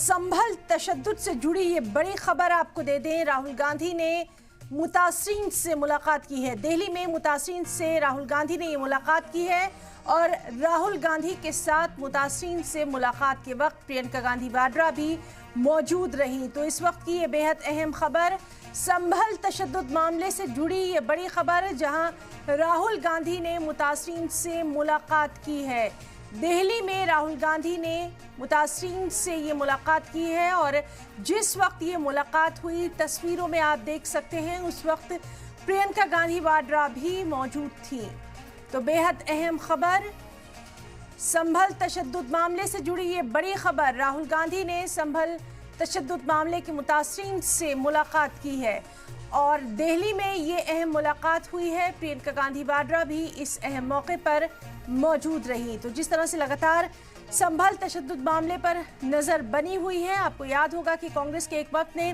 संभल तशद्दुद से जुड़ी ये बड़ी खबर आपको दे दें। राहुल गांधी ने मुतासरीन से मुलाकात की है। दिल्ली में मुतासरीन से राहुल गांधी ने ये मुलाकात की है और राहुल गांधी के साथ मुतासरीन से मुलाकात के वक्त प्रियंका गांधी वाड्रा भी मौजूद रही। तो इस वक्त की ये बेहद अहम खबर, संभल तशद्दुद मामले से जुड़ी ये बड़ी खबर, जहां राहुल गांधी ने मुतासरीन से मुलाकात की है। दिल्ली में राहुल गांधी ने मुतासरीन से ये मुलाकात की है और जिस वक्त ये मुलाकात हुई तस्वीरों में आप देख सकते हैं, उस वक्त प्रियंका गांधी वाड्रा भी मौजूद थी। तो बेहद अहम खबर, संभल तशद्दुद मामले से जुड़ी ये बड़ी खबर। राहुल गांधी ने संभल तशद्दुद मामले के मुतासरीन से मुलाकात की है और दिल्ली में ये अहम मुलाकात हुई है। प्रियंका गांधी वाड्रा भी इस अहम मौके पर मौजूद रही। तो जिस तरह से लगातार संभल तशद्दुद मामले पर नज़र बनी हुई है, आपको याद होगा कि कांग्रेस के एक वक्त ने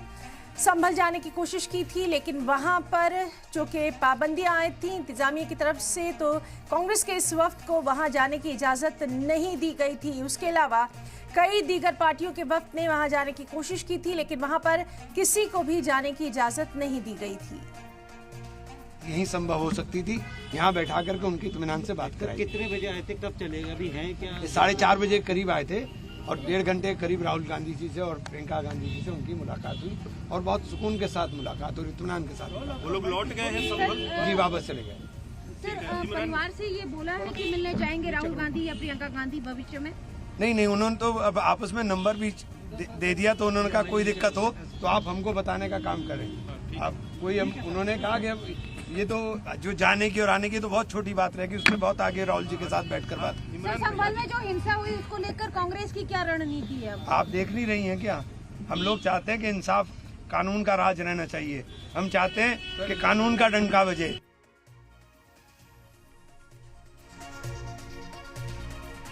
संभल जाने की कोशिश की थी, लेकिन वहां पर चूंकि पाबंदियां आई थी इंतजामिया की तरफ से, तो कांग्रेस के इस वफ्द को वहां जाने की इजाज़त नहीं दी गई थी। उसके अलावा कई दीगर पार्टियों के वफ्द ने वहां जाने की कोशिश की थी, लेकिन वहां पर किसी को भी जाने की इजाज़त नहीं दी गई थी। यही संभव हो सकती थी, यहाँ बैठा करके उनकी इत्मीनान से बात कराई। कितने बजे आए थे, कब चलेगा, अभी हैं क्या? 4:30 बजे करीब आए थे और 1.5 घंटे करीब राहुल गांधी जी से और प्रियंका गांधी जी से उनकी मुलाकात हुई और बहुत सुकून के साथ मुलाकात और इत्मीनान के साथ। वो लोग लौट गए हैं संभल? जी, वापस चले गए। सर, परिवार से ये बोला है कि मिलने जाएंगे राहुल गांधी या प्रियंका गांधी भविष्य में? नहीं, उन्होंने तो अब आपस में नंबर भी दे दिया, तो उन्होंने कहा कोई दिक्कत हो तो आप हमको बताने का काम करें। अब उन्होंने कहा कि अब ये तो जो जाने की और आने की तो बहुत छोटी बात रहेगी, उसने बहुत आगे राहुल जी के साथ बैठकर बात की। सर, संभल में जो हिंसा हुई उसको लेकर कांग्रेस की क्या रणनीति है? आप देख नहीं रही हैं क्या? हम लोग चाहते हैं कि इंसाफ, कानून का राज रहना चाहिए। हम चाहते हैं कि कानून का डंका बजे।